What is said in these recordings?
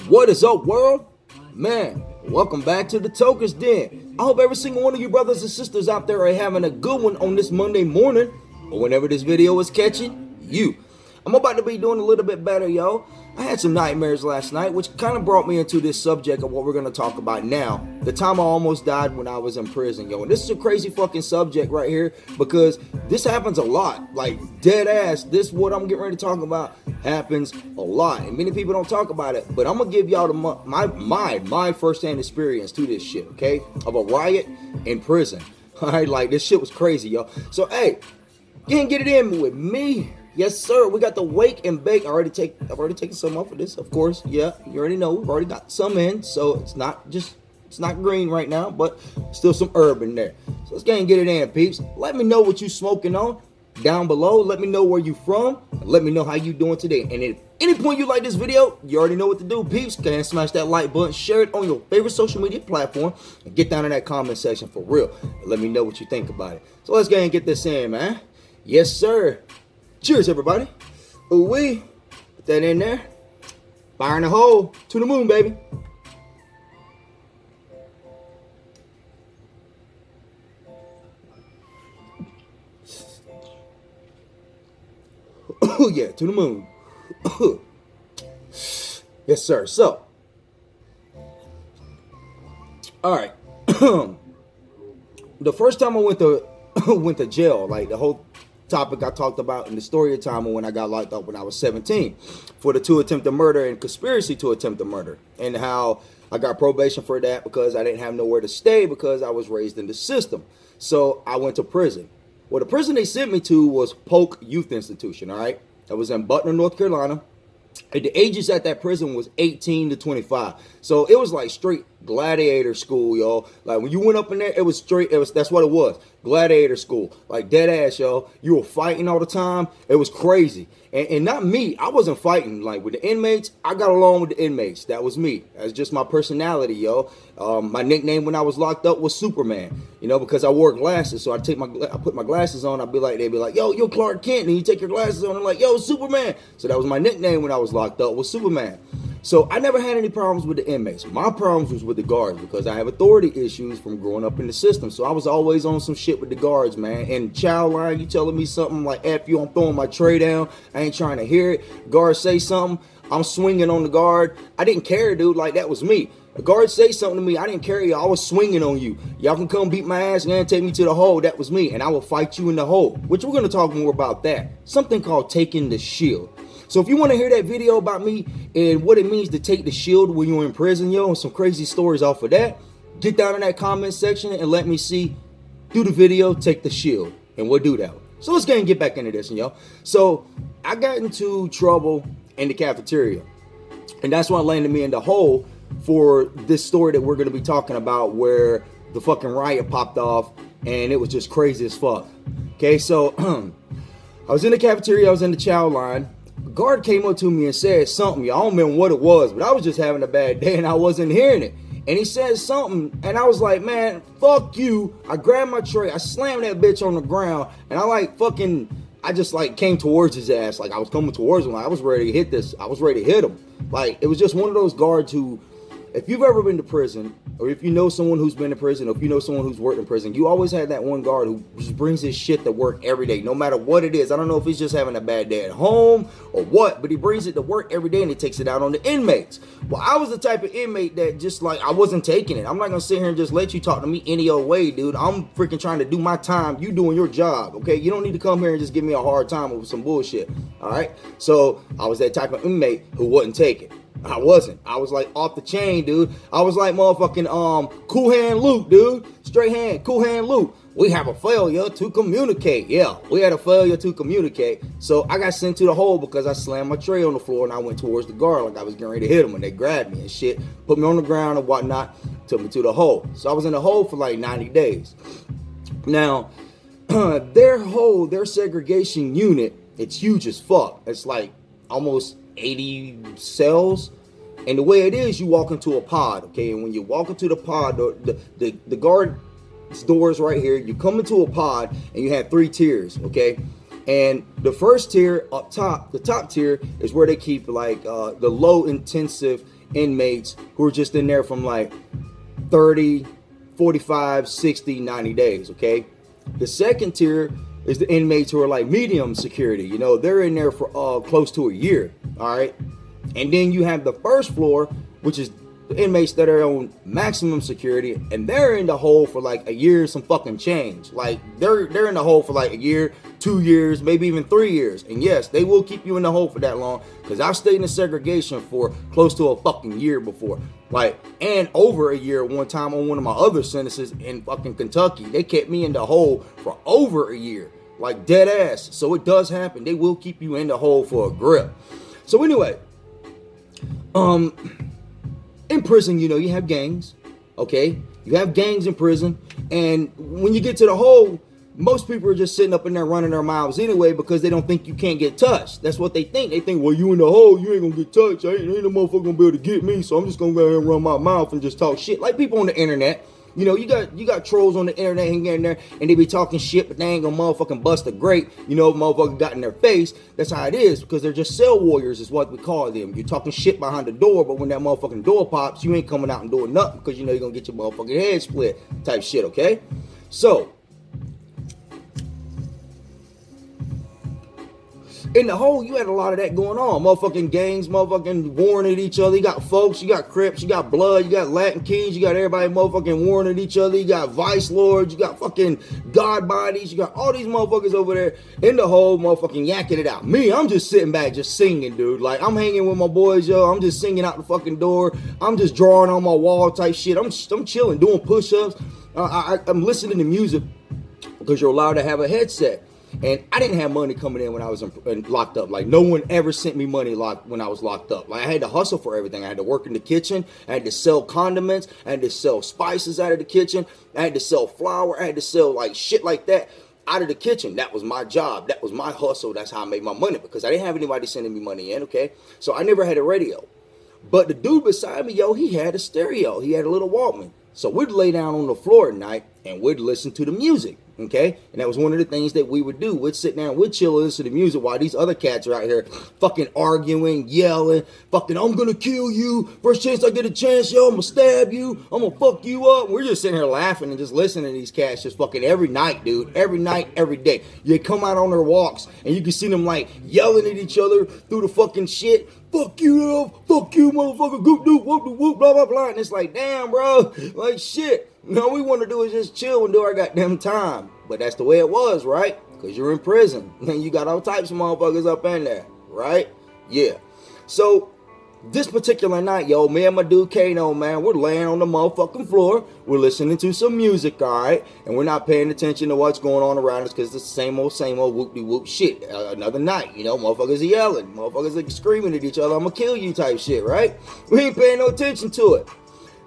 What is up, world? Man, welcome back to the Toker's Den. I hope every single one of you brothers and sisters out there are having a good one on this Monday morning, or whenever this video is catching you. I'm about to be doing a little bit better, yo. I had some nightmares last night, which kind of brought me into this subject of what we're going to talk about now. The time I almost died when I was in prison, yo. And this is a crazy fucking subject right here because this happens a lot. Like, dead ass, this what I'm getting ready to talk about happens a lot. And many people don't talk about it, but I'm going to give y'all my first-hand experience to this shit, okay? Of a riot in prison. All right, like, this shit was crazy, yo. So, hey, can't get it in with me. Yes, sir. We got the wake and bake. I've already taken some off of this, of course. Yeah, you already know. We've already got some in, so it's not green right now, but still some herb in there. So let's go and get it in, peeps. Let me know what you smoking on down below. Let me know where you from. And let me know how you doing today. And at any point you like this video, you already know what to do, peeps. Go ahead and smash that like button, share it on your favorite social media platform, and get down in that comment section for real. And let me know what you think about it. So let's go and get this in, man. Yes, sir. Cheers, everybody. Ooh-wee. Put that in there. Fire in the hole. To the moon, baby. Oh, yeah, to the moon. Yes, sir. So, all right. The first time I went to jail, like the whole topic I talked about in the story of Tyme when I got locked up when I was 17 for the 2 attempted murder and conspiracy to attempt the murder, and how I got probation for that because I didn't have nowhere to stay because I was raised in the system. So I went to prison. Well, the prison they sent me to was Polk Youth Institution, all right? That was in Butner, North Carolina. And the ages at that prison was 18 to 25. So it was like straight gladiator school, y'all. Like when you went up in there, it was straight, that's what it was. Gladiator school. Like dead ass, y'all. You were fighting all the time. It was crazy. And not me. I wasn't fighting. Like with the inmates, I got along with the inmates. That was me. That's just my personality, yo. My nickname when I was locked up was Superman. You know, because I wore glasses. So I put my glasses on. They'd be like, yo, Clark Kent. And you take your glasses on and like, yo, Superman. So that was my nickname when I was locked up, was Superman. So I never had any problems with the inmates. My problems was with the guards because I have authority issues from growing up in the system. So I was always on some shit with the guards, man. And child line, you telling me something like, F you, I'm throwing my tray down. I ain't trying to hear it. Guard say something, I'm swinging on the guard. I didn't care, dude. Like, that was me. The guard say something to me, I didn't care. I was swinging on you. Y'all can come beat my ass and take me to the hole. That was me. And I will fight you in the hole, which we're going to talk more about that. Something called taking the shield. So if you want to hear that video about me and what it means to take the shield when you're in prison, yo, and some crazy stories off of that, get down in that comment section and let me see. Do the video, take the shield, and we'll do that. So let's go and get back into this, yo. So I got into trouble in the cafeteria, and that's what landed me in the hole for this story that we're going to be talking about, where the fucking riot popped off, and it was just crazy as fuck. Okay, so I was in the cafeteria, I was in the chow line. Guard came up to me and said something. I don't remember what it was, but I was just having a bad day and I wasn't hearing it. And he said something and I was like, man, fuck you. I grabbed my tray, I slammed that bitch on the ground, and I just came towards his ass. Like I was coming towards him. Like I was ready to hit this. I was ready to hit him. Like it was just one of those guards who, if you've ever been to prison, or if you know someone who's been to prison, or if you know someone who's worked in prison, you always had that one guard who just brings his shit to work every day, no matter what it is. I don't know if he's just having a bad day at home or what, but he brings it to work every day and he takes it out on the inmates. Well, I was the type of inmate that just like, I wasn't taking it. I'm not going to sit here and just let you talk to me any old way, dude. I'm freaking trying to do my time. You doing your job, okay? You don't need to come here and just give me a hard time over some bullshit, all right? So I was that type of inmate who wouldn't take it. I wasn't. I was like off the chain, dude. I was like motherfucking Cool Hand Luke, dude. Straight hand, Cool Hand Luke. We have a failure to communicate. Yeah, we had a failure to communicate. So I got sent to the hole because I slammed my tray on the floor and I went towards the guard like I was getting ready to hit him, and they grabbed me and shit, put me on the ground and whatnot, took me to the hole. So I was in the hole for like 90 days. Now, their segregation unit, it's huge as fuck. It's like almost 80 cells, and the way it is, you walk into a pod, okay? And when you walk into the pod, the guard doors right here, you come into a pod and you have 3 tiers, okay? And the first tier up top, the top tier is where they keep like the low intensive inmates who are just in there from like 30, 45, 60, 90 days, okay? The second tier is the inmates who are like medium security. You know, they're in there for close to a year, all right? And then you have the first floor, which is the inmates that are on maximum security, and they're in the hole for like a year, some fucking change. Like they're in the hole for like a year, 2 years, maybe even 3 years. And yes, they will keep you in the hole for that long, because I've stayed in segregation for close to a fucking year before. Like, and over a year one time on one of my other sentences in fucking Kentucky. They kept me in the hole for over a year. Like dead ass. So it does happen. They will keep you in the hole for a grip. So anyway, in prison, you know, you have gangs, okay? You have gangs in prison, and when you get to the hole, most people are just sitting up in there running their mouths anyway because they don't think you can't get touched. That's what they think. They think, well, you in the hole, you ain't gonna get touched. Ain't no motherfucker gonna be able to get me, so I'm just gonna go ahead and run my mouth and just talk shit. Like people on the internet. You know, you got trolls on the internet hanging in there, and they be talking shit, but they ain't gonna motherfucking bust a grape. You know, motherfucker got in their face. That's how it is, because they're just cell warriors is what we call them. You're talking shit behind the door, but when that motherfucking door pops, you ain't coming out and doing nothing, because you know you're gonna get your motherfucking head split type shit, okay? So, in the hole, you had a lot of that going on. Motherfucking gangs, motherfucking warring at each other. You got folks, you got Crips, you got Blood, you got Latin Kings, you got everybody motherfucking warring at each other. You got Vice Lords, you got fucking God Bodies, you got all these motherfuckers over there in the hole motherfucking yakking it out. Me, I'm just sitting back, just singing, dude. Like, I'm hanging with my boys, yo. I'm just singing out the fucking door. I'm just drawing on my wall type shit. I'm chilling, doing push-ups. I'm listening to music because you're allowed to have a headset. And I didn't have money coming in when I was locked up. Like, no one ever sent me money when I was locked up. Like, I had to hustle for everything. I had to work in the kitchen. I had to sell condiments. I had to sell spices out of the kitchen. I had to sell flour. I had to sell, like, shit like that out of the kitchen. That was my job. That was my hustle. That's how I made my money, because I didn't have anybody sending me money in, okay? So I never had a radio. But the dude beside me, yo, he had a stereo. He had a little Walkman. So we'd lay down on the floor at night and we'd listen to the music, okay? And that was one of the things that we would do. We'd sit down, we'd chill and listen to music while these other cats are out here fucking arguing, yelling, fucking, I'm gonna kill you. First chance I get a chance, yo, I'm gonna stab you. I'm gonna fuck you up. We're just sitting here laughing and just listening to these cats just fucking every night, dude. Every night, every day. You come out on their walks and you can see them like yelling at each other through the fucking shit. Fuck you, motherfucker, goop doop, whoop doop, whoop, blah, blah, blah. And it's like, damn, bro, like shit. You know, we want to do is just chill and do our goddamn time. But that's the way it was, right? Because you're in prison. And you got all types of motherfuckers up in there, right? Yeah. So, this particular night, yo, me and my dude Kano, man, we're laying on the motherfucking floor. We're listening to some music, all right? And we're not paying attention to what's going on around us because it's the same old whoop-de-whoop shit. Another night, you know, motherfuckers are yelling. Motherfuckers are screaming at each other. I'm gonna kill you type shit, right? We ain't paying no attention to it.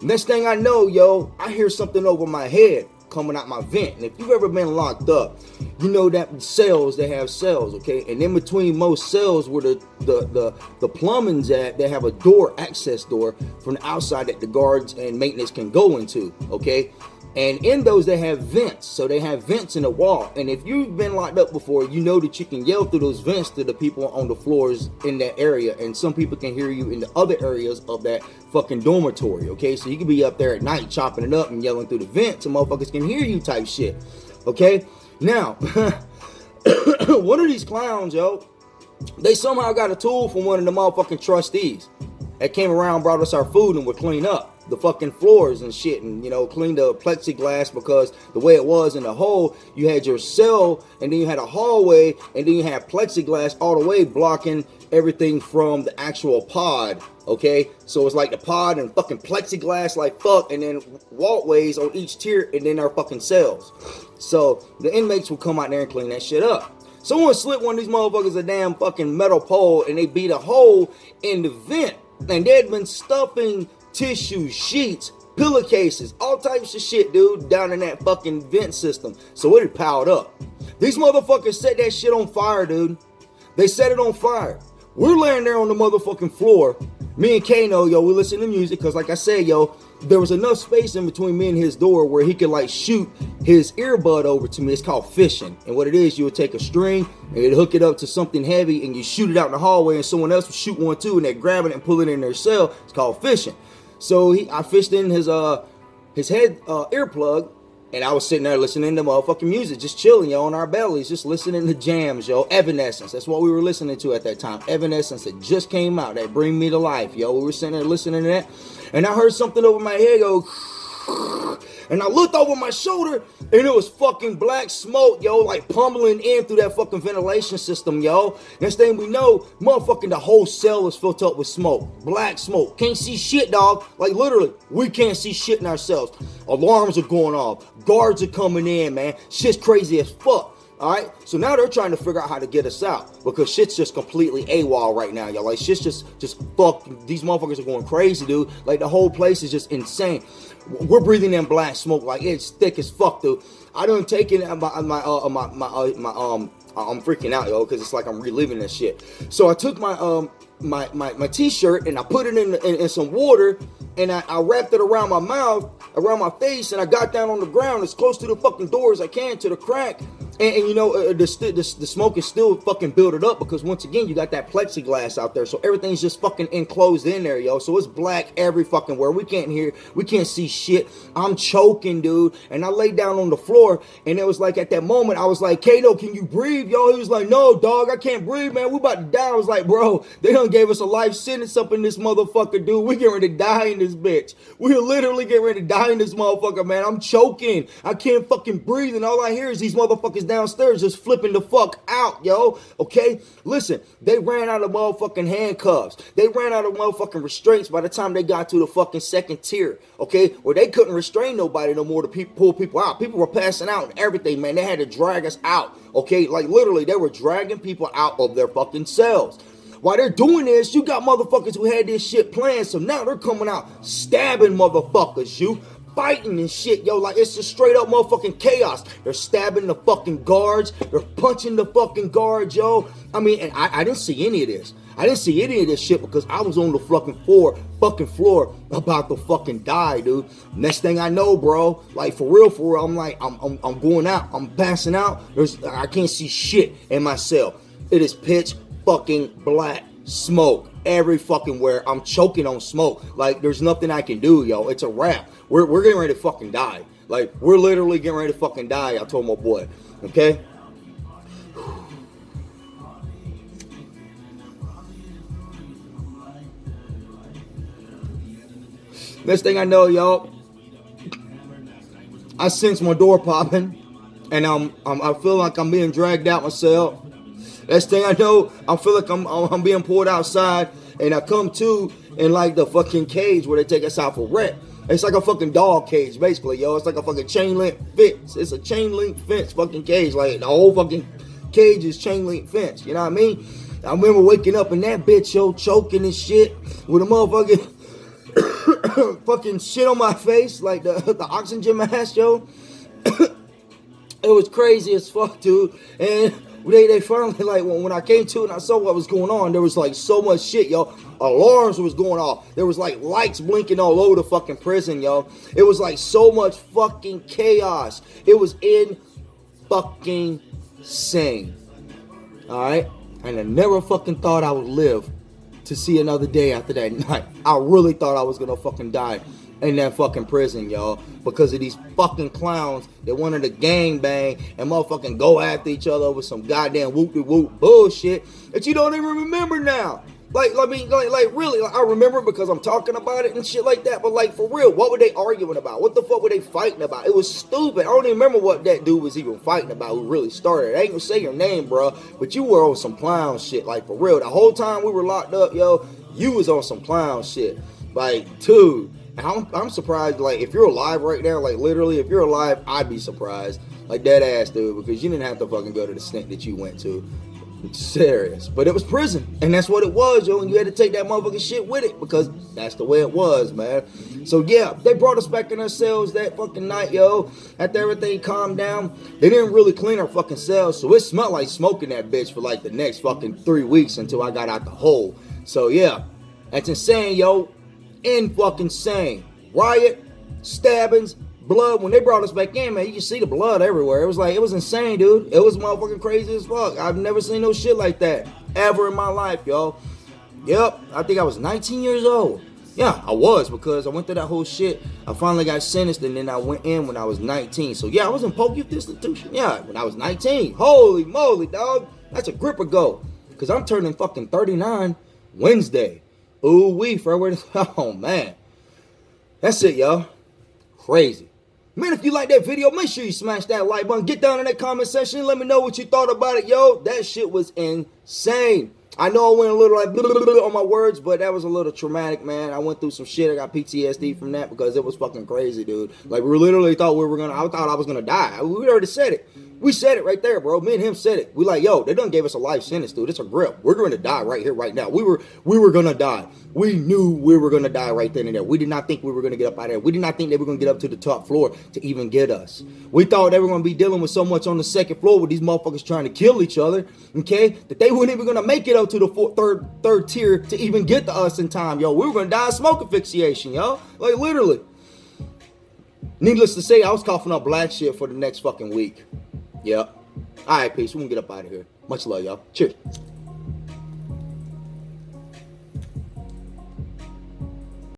Next thing I know, yo, I hear something over my head coming out my vent. And if you've ever been locked up, you know that cells, they have cells, okay? And in between most cells where the plumbing's at, they have a door, access door from the outside that the guards and maintenance can go into, okay? And in those, they have vents. So they have vents in the wall. And if you've been locked up before, you know that you can yell through those vents to the people on the floors in that area. And some people can hear you in the other areas of that fucking dormitory, okay? So you can be up there at night chopping it up and yelling through the vents and motherfuckers can hear you type shit, okay? Now, one of these clowns, yo, they somehow got a tool from one of the motherfucking trustees that came around, brought us our food, and would clean up the fucking floors and shit, and you know, clean the plexiglass, because the way it was in the hole, you had your cell and then you had a hallway and then you had plexiglass all the way blocking everything from the actual pod, okay? So it's like the pod and fucking plexiglass like fuck, and then walkways on each tier, and then our fucking cells. So the inmates would come out there and clean that shit up. Someone slipped one of these motherfuckers a damn fucking metal pole and they beat a hole in the vent, and they'd been stuffing tissue, sheets, pillowcases, all types of shit, dude, down in that fucking vent system. So it had piled up. These motherfuckers set that shit on fire, dude. They set it on fire. We're laying there on the motherfucking floor. Me and Kano, yo, we listen to music because, like I said, yo, there was enough space in between me and his door where he could like shoot his earbud over to me. It's called fishing. And what it is, you would take a string and you'd hook it up to something heavy and you shoot it out in the hallway and someone else would shoot one too and they grab it and pull it in their cell. It's called fishing. So I fished in his head earplug, and I was sitting there listening to motherfucking music, just chilling, yo, on our bellies, just listening to jams, yo. Evanescence, that's what we were listening to at that time. Evanescence, it just came out. That Bring Me to Life, yo. We were sitting there listening to that, and I heard something over my head go, and I looked over my shoulder, and it was fucking black smoke, yo, like pummeling in through that fucking ventilation system, yo. Next thing we know, motherfucking the whole cell is filled up with smoke. Black smoke. Can't see shit, dog. Like, literally, we can't see shit in ourselves. Alarms are going off. Guards are coming in, man. Shit's crazy as fuck. All right, so now they're trying to figure out how to get us out because shit's just completely AWOL right now, y'all. Like, shit's just fuck. These motherfuckers are going crazy, dude. Like, the whole place is just insane. We're breathing in black smoke, like it's thick as fuck, dude. I done taken I'm freaking out, yo, because it's like I'm reliving this shit. So I took my t-shirt and I put it in some water and I wrapped it around my mouth, around my face, and I got down on the ground as close to the fucking door as I can, to the crack. And you know, the smoke is still fucking building up because once again, you got that plexiglass out there. So everything's just fucking enclosed in there, yo. So it's black every fucking where. We can't hear, we can't see shit. I'm choking, dude. And I laid down on the floor and it was like at that moment, I was like, Kato, can you breathe, yo? He was like, no, dog, I can't breathe, man. We about to die. I was like, bro, they done gave us a life sentence up in this motherfucker, dude. We getting ready to die in this bitch. We're literally getting ready to die in this motherfucker, man. I'm choking. I can't fucking breathe. And all I hear is these motherfuckers downstairs just flipping the fuck out, yo. Okay, listen, they ran out of motherfucking handcuffs. They ran out of motherfucking restraints by the time they got to the fucking second tier, okay, where they couldn't restrain nobody no more to pull people out. People were passing out and everything, man. They had to drag us out, okay, like literally they were dragging people out of their fucking cells. While they're doing this, you got motherfuckers who had this shit planned, so now they're coming out stabbing motherfuckers, you. Fighting and shit, yo, like it's just straight up motherfucking chaos. They're stabbing the fucking guards. They're punching the fucking guards, yo. I mean, and I didn't see any of this. I didn't see any of this shit because I was on the fucking floor about to fucking die, dude. Next thing I know, bro, like for real, I'm like, I'm going out. I'm passing out. I can't see shit in my cell. It is pitch fucking black smoke every fucking where. I'm choking on smoke. Like there's nothing I can do, yo. It's a wrap. We're getting ready to fucking die. Like we're literally getting ready to fucking die. I told my boy, okay. Next thing I know, y'all, I sense my door popping, and I feel like I'm being dragged out my cell. Next thing I know, I feel like I'm being pulled outside, and I come to in like the fucking cage where they take us out for rent. It's like a fucking dog cage, basically, yo. It's like a fucking chain link fence. It's a chain link fence fucking cage. Like the whole fucking cage is chain link fence. You know what I mean? I remember waking up in that bitch, yo, choking and shit with a motherfucking fucking shit on my face, like the oxygen mask, yo. It was crazy as fuck, dude. And they finally, like, when I came to and I saw what was going on, there was like so much shit, yo. Alarms was going off. There was like lights blinking all over the fucking prison, yo. It was like so much fucking chaos. It was in fucking insane. All right, and I never fucking thought I would live to see another day after that night. I really thought I was gonna fucking die in that fucking prison, y'all, because of these fucking clowns that wanted to gang bang and motherfucking go after each other over some goddamn whoop-de-whoop bullshit that you don't even remember now. Like, I mean, like really, like, I remember because I'm talking about it and shit like that, but like, for real, what were they arguing about? What the fuck were they fighting about? It was stupid. I don't even remember what that dude was even fighting about who really started. I ain't gonna say your name, bro, but you were on some clown shit, like, for real. The whole time we were locked up, yo, you was on some clown shit. Like, dude, I'm surprised, like, if you're alive right now, like, literally, if you're alive, I'd be surprised. Like, dead ass, dude, because you didn't have to fucking go to the stint that you went to. It's serious. But it was prison. And that's what it was, yo. And you had to take that motherfucking shit with it because that's the way it was, man. So, yeah, they brought us back in our cells that fucking night, yo. After everything calmed down, they didn't really clean our fucking cells. So it smelled like smoke in that bitch for like the next fucking 3 weeks until I got out the hole. So, yeah, that's insane, yo. In fucking insane. riot, stabbings, blood. When they brought us back in, man, you can see the blood everywhere. It was insane, dude. It was motherfucking crazy as fuck. I've never seen no shit like that ever in my life, yo. Yep, I think I was 19 years old. Yeah, I was, because I went through that whole shit. I finally got sentenced, and then I went in when I was 19. So yeah, I was in Polk Youth Institution. Yeah, when I was 19. Holy moly, dog. That's a grip ago. Because I'm turning fucking 39 Wednesday. Ooh wee, February. Oh man. That's it, y'all. Crazy. Man, if you like that video, make sure you smash that like button. Get down in that comment section. Let me know what you thought about it, yo. That shit was insane. I know I went a little like on my words, but that was a little traumatic, man. I went through some shit. I got PTSD from that because it was fucking crazy, dude. Like, we literally thought I thought I was gonna die. We already said it. We said it right there, bro. Me and him said it. We like, yo, they done gave us a life sentence, dude. It's a grip. We're going to die right here, right now. We were going to die. We knew we were going to die right then and there. We did not think we were going to get up out of there. We did not think they were going to get up to the top floor to even get us. We thought they were going to be dealing with so much on the second floor with these motherfuckers trying to kill each other, okay, that they weren't even going to make it up to the third tier to even get to us in time, yo. We were going to die of smoke asphyxiation, yo. Like, literally. Needless to say, I was coughing up black shit for the next fucking week. Yep. All right, peace. We can get up out of here. Much love, y'all. Cheers.